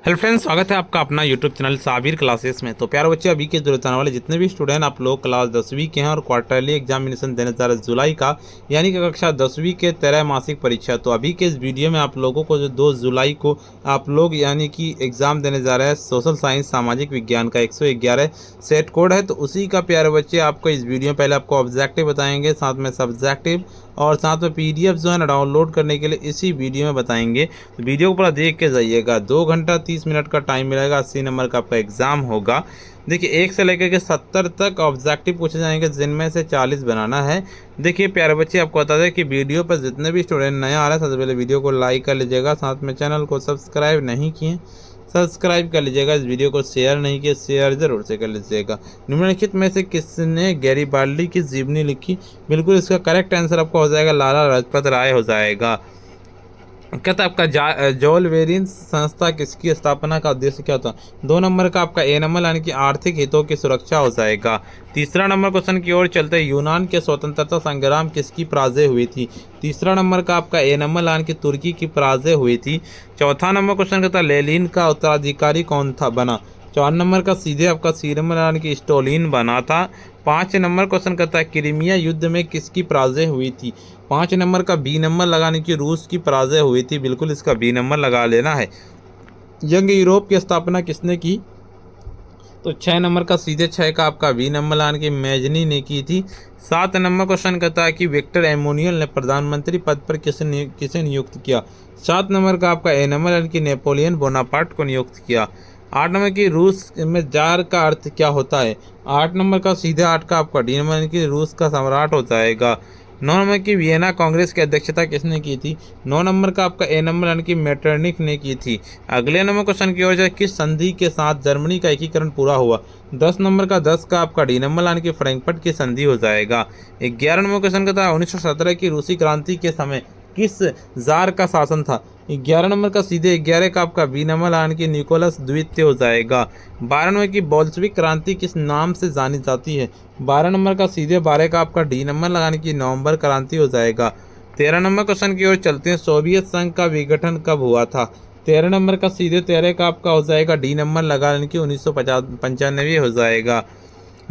Hello friends, स्वागत है आपका अपना यूट्यूब चैनल साबिर क्लासेस में। तो प्यारे बच्चे, अभी के जरूरत आने वाले जितने भी स्टूडेंट आप लोग क्लास 10वीं के हैं और क्वार्टरली एग्जामिनेशन देने जा रहे हैं जुलाई का, यानी कि कक्षा 10वीं के त्रैमासिक परीक्षा। तो अभी के इस वीडियो में आप लोगों को जो 2 जुलाई को आप लोग यानी कि एग्ज़ाम देने जा रहे हैं सोशल साइंस सामाजिक विज्ञान का 111 सेट कोड है, तो उसी का प्यारे बच्चे आपको इस वीडियो में पहले आपको ऑब्जेक्टिव बताएंगे, साथ में सब्जेक्टिव और साथ में पीडीएफ जो है ना डाउनलोड करने के लिए इसी वीडियो में बताएंगे। तो वीडियो को पूरा देख के जाइएगा। 2 घंटा 30 मिनट का टाइम मिलेगा। 80 नंबर का आपका एग्ज़ाम होगा। देखिए 1 से लेकर के 70 तक ऑब्जेक्टिव पूछे जाएंगे, जिनमें से 40 बनाना है। देखिए प्यारे बच्चे, आपको बता दें कि वीडियो पर जितने भी स्टूडेंट नया आ रहे हैं सबसे पहले वीडियो को लाइक कर लीजिएगा, साथ में चैनल को सब्सक्राइब नहीं किए सब्सक्राइब कर लीजिएगा। इस वीडियो को शेयर नहीं किए, शेयर जरूर से कर लीजिएगा। निम्नलिखित में से किसने गैरीबाल्डी की जीवनी लिखी? बिल्कुल इसका करेक्ट आंसर आपका हो जाएगा लाला लाजपत राय हो जाएगा। कहता आपका जॉल वेरिन संस्था किसकी स्थापना का उद्देश्य क्या था? 2 नंबर का आपका ए नंबर यानी कि आर्थिक हितों की सुरक्षा हो जाएगा। तीसरा नंबर क्वेश्चन की ओर चलते हैं। यूनान के स्वतंत्रता संग्राम किसकी पराजय हुई थी? तीसरा नंबर का आपका ए नंबर यानी कि तुर्की की पराजय हुई थी। चौथा नंबर क्वेश्चन कहता है लेनिन का उत्तराधिकारी कौन था बना? 4 नंबर का सीधे आपका सी नंबर यानी कि स्टोलिन बना था। 5 नंबर क्वेश्चन कहता है क्रीमिया युद्ध में किसकी पराजय हुई थी? 5 नंबर का बी नंबर लगाने की रूस की पराजय हुई थी। बिल्कुल इसका बी नंबर लगा लेना है। यंग यूरोप की स्थापना किसने की? तो 6 नंबर का सीधे 6 का आपका बी नंबर लगाने की मैजनी ने की थी। 7 नंबर क्वेश्चन कहता है कि विक्टर एमोनियल ने प्रधानमंत्री पद पर किसे नियुक्त किया? 7 नंबर का आपका ए नंबर यानी कि नेपोलियन बोनापार्ट को नियुक्त किया। 8 नंबर की रूस में जार का अर्थ क्या होता है? 8 नंबर का सीधे 8 का आपका डी नंबर यानी कि रूस का सम्राट हो जाएगा। 9 नंबर की वियना कांग्रेस की अध्यक्षता किसने की थी? 9 नंबर का आपका ए नंबर यानी कि मेटरनिक ने की थी। अगले नंबर क्वेश्चन की ओर जाए, किस संधि के साथ जर्मनी का एकीकरण पूरा हुआ? 10 नंबर का 10 का आपका डी नंबर यानी कि फ्रैंकफर्ट की संधि हो जाएगा। 11 नंबर क्वेश्चन कहता है 1917 की रूसी क्रांति के समय किस जार का शासन था? 11 नंबर का सीधे 11 का आपका बी नंबर यानी कि निकोलस द्वितीय हो जाएगा। 12 नंबर की बोल्शेविक क्रांति किस नाम से जानी जाती है? 12 नंबर का सीधे 12 का आपका डी नंबर लगाने की नवंबर क्रांति हो जाएगा। 13 नंबर क्वेश्चन की ओर चलते हैं। सोवियत संघ का विघटन कब हुआ था? 13 नंबर का सीधे 13 का आपका हो जाएगा डी नंबर लगाने की 1995 हो जाएगा।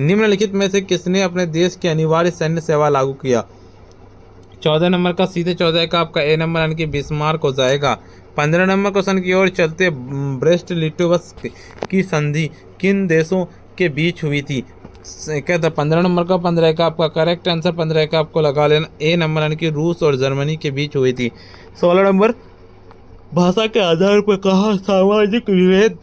निम्नलिखित में से किसने अपने देश की अनिवार्य सैन्य सेवा लागू किया? 14 नंबर का सीधे 14 का आपका ए नंबर यानी कि बिस्मार्क हो जाएगा। 15 नंबर क्वेश्चन की ओर चलते। ब्रेस्ट लिटोवस्क की संधि किन देशों के बीच हुई थी? कहता 15 नंबर का 15 का आपका करेक्ट आंसर 15 का आपको लगा लेना ए नंबर यानी कि रूस और जर्मनी के बीच हुई थी। 16 नंबर भाषा के आधार पर कहाँ सामाजिक विभेद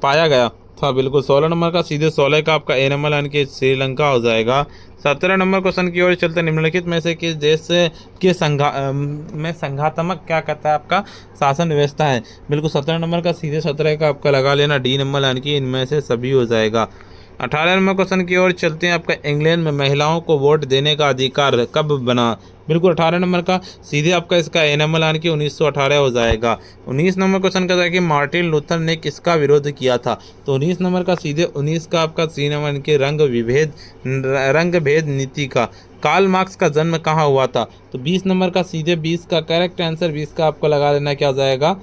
पाया गया था? बिल्कुल 16 नंबर का सीधे 16 का आपका ए नंबर यानी कि श्रीलंका हो जाएगा। 17 नंबर क्वेश्चन की ओर चलते। निम्नलिखित में से किस देश के संघात्मक क्या कहता है आपका शासन व्यवस्था है? बिल्कुल 17 नंबर का सीधे 17 का आपका लगा लेना डी नंबर यानी कि इनमें से सभी हो जाएगा। 18 नंबर क्वेश्चन की ओर चलते हैं। आपका इंग्लैंड में महिलाओं को वोट देने का अधिकार कब बना? बिल्कुल 18 नंबर का सीधे आपका इसका ए नंबर यानी कि 1918 हो जाएगा। 19 नंबर क्वेश्चन कहता है कि मार्टिन लूथर ने किसका विरोध किया था? तो 19 नंबर का सीधे 19 का आपका सी नंबर यानी कि रंग भेद नीति का। कार्ल मार्क्स का जन्म कहाँ हुआ था? तो 20 नंबर का सीधे 20 का करेक्ट आंसर 20 का आपको लगा लेना क्या हो जाएगा?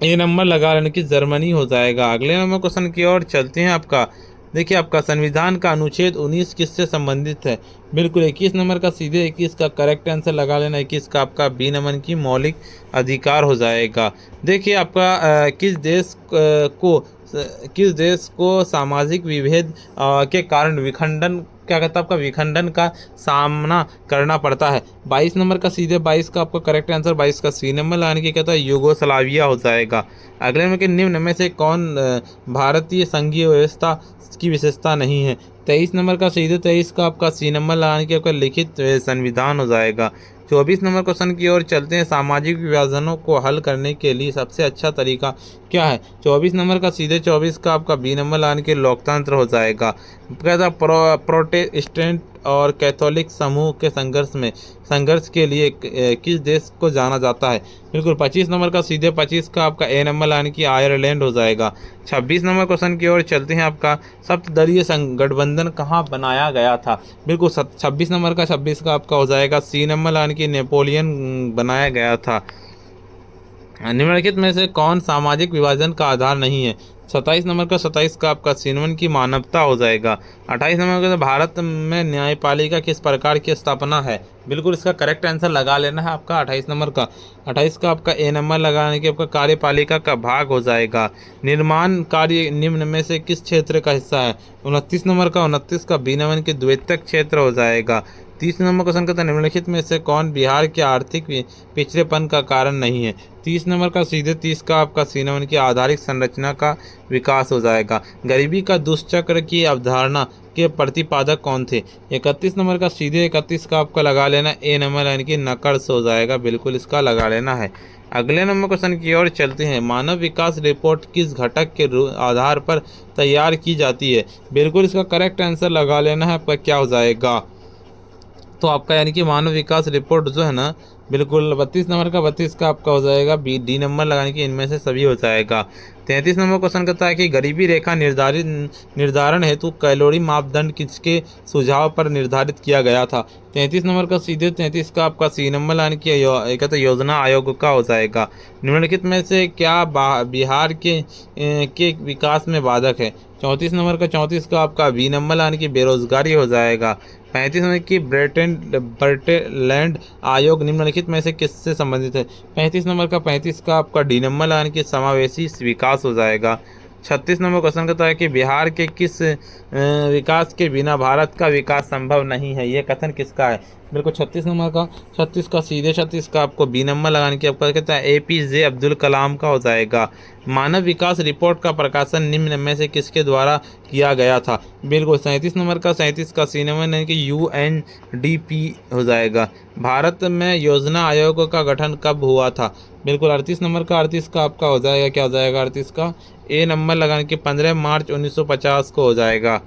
ए नंबर लगा लेने की जर्मनी हो जाएगा। अगले नंबर क्वेश्चन की ओर चलते हैं। आपका देखिए आपका संविधान का अनुच्छेद 19 किससे संबंधित है? बिल्कुल 21 नंबर का सीधे 21 का करेक्ट आंसर लगा लेना। 21 का आपका बी नंबर की मौलिक अधिकार हो जाएगा। देखिए आपका किस देश को सामाजिक विभेद के कारण विखंडन क्या कहता है आपका विखंडन का सामना करना पड़ता है? 22 नंबर का सीधे 22 का आपका करेक्ट आंसर 22 का सी नंबर लाने की कहता है यूगोस्लाविया हो जाएगा। अगले नंबर के निम्न में से कौन भारतीय संघीय व्यवस्था की विशेषता नहीं है? 23 नंबर का सीधे 23 का आपका सी नंबर लगाने के आपका लिखित संविधान हो जाएगा। 24 नंबर क्वेश्चन की ओर चलते हैं। सामाजिक विभाजनों को हल करने के लिए सबसे अच्छा तरीका क्या है? 24 नंबर का सीधे 24 का आपका बी नंबर लाने के लोकतंत्र हो जाएगा। कहता प्रोटेस्टेंट और कैथोलिक समूह के संघर्ष के लिए किस देश को जाना जाता है? बिल्कुल 25 नंबर का सीधे 25 का आपका ए नंबर लाने की आयरलैंड हो जाएगा। 26 नंबर क्वेश्चन की ओर चलते हैं। आपका सप्तदलीय गठबंधन कहाँ बनाया गया था? बिल्कुल 26 नंबर का 26 का आपका हो जाएगा सी नंबर लाने की नेपोलियन बनाया गया था। निम्नलिखित में से कौन सामाजिक विभाजन का आधार नहीं है? 27 नंबर का 27 का आपका सीनवन की मानवता हो जाएगा। 28 नंबर का भारत में न्यायपालिका किस प्रकार की स्थापना है? बिल्कुल इसका करेक्ट आंसर लगा लेना है आपका 28 नंबर का। 28 का आपका ए नंबर लगाने के आपका कार्यपालिका का भाग हो जाएगा। निर्माण कार्य निम्न में से किस क्षेत्र का हिस्सा है? 29 नंबर का 29 का बी नंबर के द्वितीयक क्षेत्र हो जाएगा। 30 नंबर क्वेश्चन कहता है निम्नलिखित में से कौन बिहार के आर्थिक पिछड़ेपन का कारण नहीं है? 30 नंबर का सीधे 30 का आपका सी नंबर की आधारिक संरचना का विकास हो जाएगा। गरीबी का दुष्चक्र की अवधारणा के प्रतिपादक कौन थे? 31 नंबर का सीधे 31 का आपका लगा लेना ए नंबर यानी कि नकर्स हो जाएगा। बिल्कुल इसका लगा लेना है। अगले नंबर क्वेश्चन की ओर चलते हैं। मानव विकास रिपोर्ट किस घटक के आधार पर तैयार की जाती है? बिल्कुल इसका करेक्ट आंसर लगा लेना है आपका क्या हो जाएगा? तो आपका यानी कि मानव विकास रिपोर्ट जो है ना, बिल्कुल 32 नंबर का 32 का आपका हो जाएगा बी डी नंबर लगाने की इनमें से सभी हो जाएगा। 33 नंबर क्वेश्चन कहता है कि गरीबी रेखा निर्धारण हेतु कैलोरी मापदंड किसके सुझाव पर निर्धारित किया गया था? 33 नंबर का सीधे 33 का आपका सी नंबर लाइन की कहते योजना आयोग का हो जाएगा। निम्नलिखित में से क्या बिहार के विकास में बाधक है? 34 नंबर का 34 का आपका बी नंबर लाइन की बेरोजगारी हो जाएगा। 35 नंबर की ब्रेटेलैंड आयोग निम्नलिखित में से किससे संबंधित है? 35 नंबर का 35 का आपका डी नंबर लाइन की समावेशी विकास हो जाएगा। 36 नंबर क्वेश्चन कहता है कि बिहार के किस विकास के बिना भारत का विकास संभव नहीं है? ये कथन किसका है? बिल्कुल 36 नंबर का 36 का सीधे 36 का आपको बी नंबर लगाने की आपका कहता है APJ अब्दुल कलाम का हो जाएगा। मानव विकास रिपोर्ट का प्रकाशन निम्न में से किसके द्वारा किया गया था? बिल्कुल 37 नंबर का 37 का सी नंबर यानी कि UNDP हो जाएगा। भारत में योजना आयोग का गठन कब हुआ था? बिल्कुल 38 नंबर का 38 का आपका हो जाएगा क्या हो जाएगा? 38 का ए नंबर लगाने के 15 मार्च 1950 को हो जाएगा।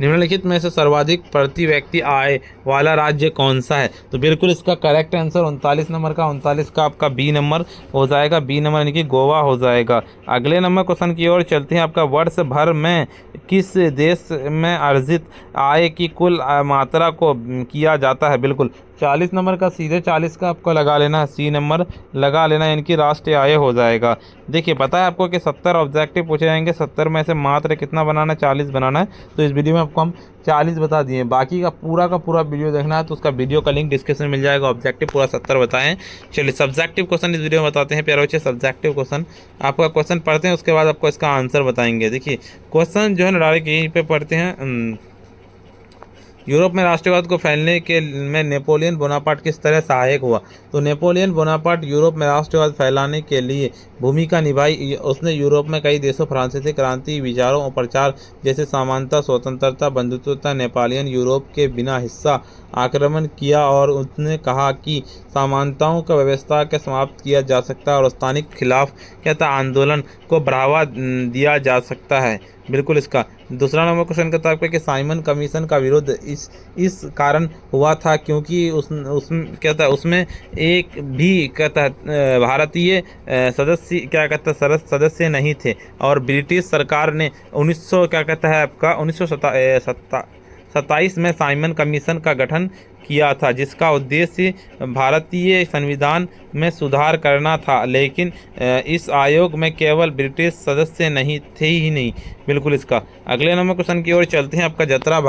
निम्नलिखित में से सर्वाधिक प्रति व्यक्ति आय वाला राज्य कौन सा है? तो बिल्कुल इसका करेक्ट आंसर 39 नंबर का 39 का आपका बी नंबर हो जाएगा। बी नंबर यानी कि गोवा हो जाएगा। अगले नंबर क्वेश्चन की ओर चलते हैं। आपका वर्ष भर में किस देश में अर्जित आय की कुल मात्रा को किया जाता है? बिल्कुल 40 नंबर का सीधे 40 का आपको लगा लेना है, सी नंबर लगा लेना है, इनकी राष्ट्रीय आय हो जाएगा। देखिए पता है आपको कि 70 ऑब्जेक्टिव पूछे जाएंगे, 70 में से मात्र कितना बनाना है? 40 बनाना है। तो इस वीडियो में आपको हम 40 बता दिए। बाकी का पूरा वीडियो देखना है तो उसका वीडियो का लिंक डिस्क्रिप्शन में मिल जाएगा। ऑब्जेक्टिव पूरा 70 बताएं। चलिए सब्जेक्टिव क्वेश्चन इस वीडियो में बताते हैं प्यारे बच्चे। सब्जेक्टिव क्वेश्चन आपका क्वेश्चन पढ़ते हैं, उसके बाद आपको इसका आंसर बताएंगे। देखिए क्वेश्चन जो है डायरेक्ट यहीं पे पढ़ते हैं। यूरोप में राष्ट्रवाद को फैलने के में नेपोलियन बोनापार्ट किस तरह सहायक हुआ? तो नेपोलियन बोनापार्ट यूरोप में राष्ट्रवाद फैलाने के लिए भूमिका निभाई। उसने यूरोप में कई देशों फ्रांसीसी क्रांति विचारों और प्रचार जैसे समानता, स्वतंत्रता, बंधुत्वता, नेपोलियन यूरोप के बिना हिस्सा आक्रमण किया और उसने कहा कि समानताओं का व्यवस्था के समाप्त किया जा सकता है और स्थानिक खिलाफ कहता आंदोलन को बढ़ावा दिया जा सकता है। बिल्कुल इसका दूसरा नंबर क्वेश्चन कहता है कि साइमन कमीशन का विरोध इस कारण हुआ था क्योंकि कहता है उसमें एक भी कहता है भारतीय सदस्य क्या कहता है सदस्य नहीं थे और ब्रिटिश सरकार ने 1900 क्या कहता है आपका 1927 में साइमन कमीशन का गठन किया था जिसका उद्देश्य भारतीय संविधान में सुधार करना था। लेकिन इस आयोग में केवल ब्रिटिश सदस्य नहीं थे ही नहीं। बिल्कुल इसका अगले नंबर क्वेश्चन की ओर चलते हैं। आपका जतरा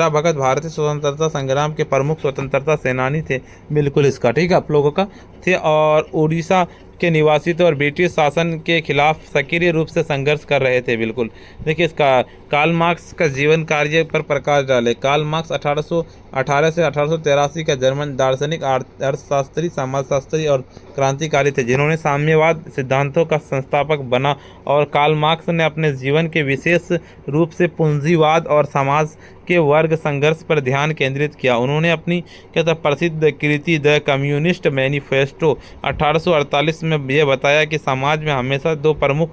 भगत भारतीय स्वतंत्रता संग्राम के प्रमुख स्वतंत्रता सेनानी थे। बिल्कुल इसका ठीक है आप लोगों का थे और उड़ीसा के निवासी थे और ब्रिटिश शासन के खिलाफ सक्रिय रूप से संघर्ष कर रहे थे। बिल्कुल देखिए इसका कार्ल मार्क्स का जीवन कार्य पर प्रकाश डाले। कार्ल मार्क्स 1818 से 1883 का जर्मन दार्शनिक, अर्थशास्त्री, समाजशास्त्री और क्रांतिकारी थे जिन्होंने साम्यवाद सिद्धांतों का संस्थापक बना। और कार्ल मार्क्स ने अपने जीवन के विशेष रूप से पूंजीवाद और समाज के वर्ग संघर्ष पर ध्यान केंद्रित किया। उन्होंने अपनी कहता प्रसिद्ध कृति द कम्युनिस्ट मैनिफेस्टो 1848 में यह बताया कि समाज में हमेशा दो प्रमुख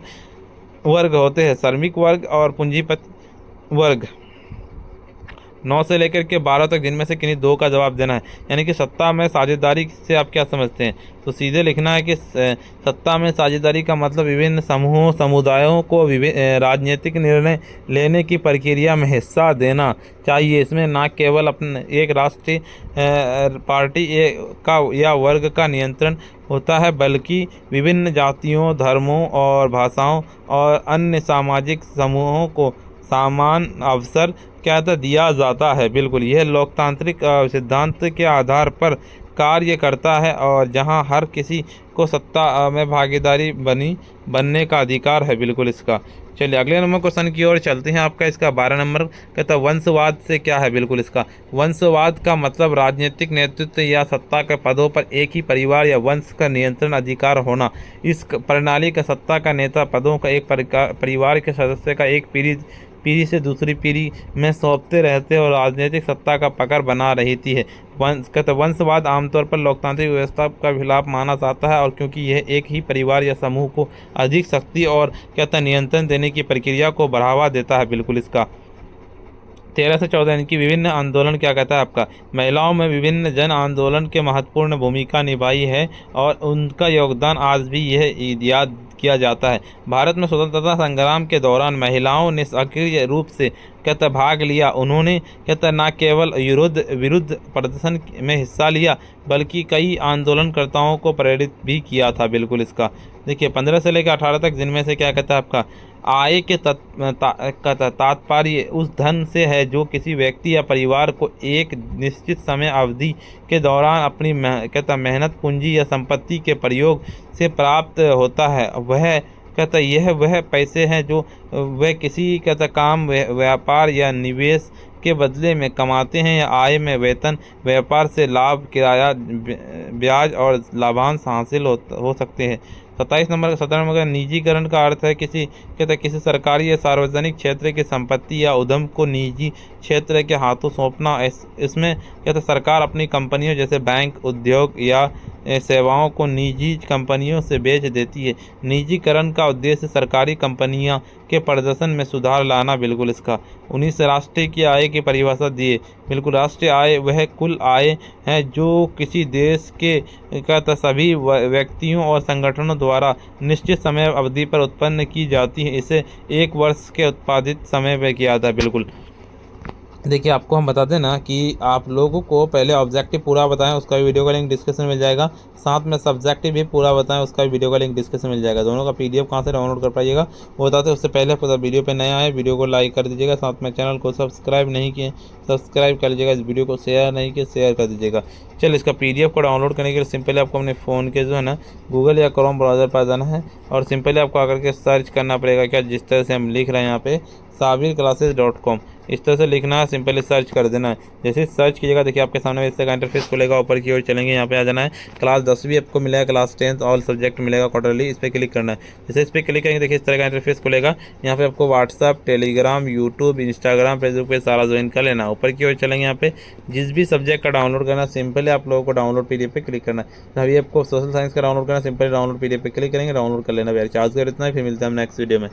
वर्ग होते हैं, श्रमिक वर्ग और पूंजीपति वर्ग। 9 से लेकर के 12 तक, जिनमें से किन्हीं 2 का जवाब देना है। यानी कि सत्ता में साझेदारी से आप क्या समझते हैं? तो सीधे लिखना है कि सत्ता में साझेदारी का मतलब विभिन्न समूहों समुदायों को राजनीतिक निर्णय लेने की प्रक्रिया में हिस्सा देना चाहिए। इसमें न केवल अपने एक राष्ट्रीय पार्टी का या वर्ग का नियंत्रण होता है, बल्कि विभिन्न जातियों, धर्मों और भाषाओं और अन्य सामाजिक समूहों को समान अवसर क्या था दिया जाता है। बिल्कुल, यह लोकतांत्रिक सिद्धांत के आधार पर कार्य करता है और जहां हर किसी को सत्ता में भागीदारी बनने का अधिकार है। बिल्कुल इसका। चलिए अगले नंबर क्वेश्चन की ओर चलते हैं। आपका इसका 12 नंबर कहता है वंशवाद से क्या है? बिल्कुल इसका वंशवाद का मतलब राजनीतिक नेतृत्व या सत्ता के पदों पर एक ही परिवार या वंश का नियंत्रण अधिकार होना। इस प्रणाली का सत्ता का नेता पदों का एक परिवार के सदस्य का एक पीढ़ी से दूसरी पीढ़ी में सौंपते रहते और राजनीतिक सत्ता का पकड़ बना रहती है। वंशवाद आमतौर पर लोकतांत्रिक व्यवस्था का खिलाफ माना जाता है, और क्योंकि यह एक ही परिवार या समूह को अधिक शक्ति और नियंत्रण देने की प्रक्रिया को बढ़ावा देता है। बिल्कुल इसका 13 से 14 इनकी विभिन्न आंदोलन क्या कहता है आपका? महिलाओं में विभिन्न जन आंदोलन के महत्वपूर्ण भूमिका निभाई है और उनका योगदान आज भी यह याद किया जाता है। भारत में स्वतंत्रता संग्राम के दौरान महिलाओं ने सक्रिय रूप से भाग लिया। उन्होंने न केवल विरुद्ध प्रदर्शन में हिस्सा लिया, बल्कि कई आंदोलनकर्ताओं को प्रेरित भी किया था। बिल्कुल इसका देखिए 15 से लेकर 18 तक, जिनमें से क्या कहता है आपका? आय के तात्पर्य उस धन से है जो किसी व्यक्ति या परिवार को एक निश्चित समय अवधि के दौरान अपनी मेहनत, पूंजी या संपत्ति के प्रयोग से प्राप्त होता है। वह पैसे हैं जो वह किसी काम, व्यापार या निवेश के बदले में कमाते हैं, या आय में वेतन, व्यापार से लाभ, किराया, ब्याज और लाभांश हासिल हो सकते हैं। 27 नंबर 17 नंबर निजीकरण का अर्थ है किसी सरकारी या सार्वजनिक क्षेत्र की संपत्ति या उद्यम को निजी क्षेत्र के हाथों सौंपना। इसमें सरकार अपनी कंपनियों जैसे बैंक, उद्योग या सेवाओं को निजी कंपनियों से बेच देती है। निजीकरण का उद्देश्य सरकारी कंपनियां के प्रदर्शन में सुधार लाना। बिल्कुल इसका 19 राष्ट्रीय की आय की परिभाषा दिए। बिल्कुल राष्ट्रीय आय वह कुल आय है जो किसी देश के सभी व्यक्तियों और संगठनों द्वारा निश्चित समय अवधि पर उत्पन्न की जाती है। इसे एक वर्ष के उत्पादित समय में किया था। बिल्कुल देखिए आपको हम बता दें ना कि आप लोगों को पहले ऑब्जेक्टिव पूरा बताएं, उसका भी वीडियो का लिंक डिस्क्रिप्शन में मिल जाएगा। साथ में सब्जेक्टिव भी पूरा बताएं, उसका भी वीडियो का लिंक डिस्क्रिप्शन में मिल जाएगा। दोनों का पीडीएफ कहां से डाउनलोड कर पाइएगा वो बताते हैं। उससे पहले वीडियो पे नया आए वीडियो को लाइक कर दीजिएगा। साथ में चैनल को सब्सक्राइब नहीं किए सब्सक्राइब कर लीजिएगा। इस वीडियो को शेयर नहीं किए शेयर कर दीजिएगा। चलिए इसका पीडीएफ को डाउनलोड करने के लिए सिंपली आपको अपने फ़ोन के जो है ना गूगल या क्रोम ब्राउज़र पर जाना है और सिंपली आपको आकर के सर्च करना पड़ेगा। क्या जिस तरह से हम लिख रहे हैं यहाँ पे sabirclasses.com, इस तरह से लिखना है, सिंपली सर्च कर देना है। जैसे सर्च कीजिएगा देखिए आपके सामने इस तरह का इंटरफेस खुलेगा। ऊपर की ओर चलेंगे, यहाँ पे आ जाना है। क्लास 10वीं आपको मिलेगा, क्लास 10th ऑल सब्जेक्ट मिलेगा क्वार्टरली, इस पर क्लिक करना है। जैसे इस पर क्लिक करेंगे देखिए इस तरह का इंटरफेस खुलेगा। यहाँ पे आपको WhatsApp, Telegram, YouTube, Instagram, Facebook पे सारा ज्वाइन कर लेना। ऊपर की ओर चलेंगे, यहाँ पे जिस भी सब्जेक्ट का डाउनलोड करना सिंपली आप लोगों को डाउनलोड पीडीएफ पे क्लिक करना है। अभी आपको सोशल साइंस का डाउनलोड करना सिंपली डाउनलोड पीडीएफ पे क्लिक करेंगे, डाउनलोड कर लेना। चार्ज कर इतना ही, फिर मिलते हैं हम नेक्स्ट वीडियो में।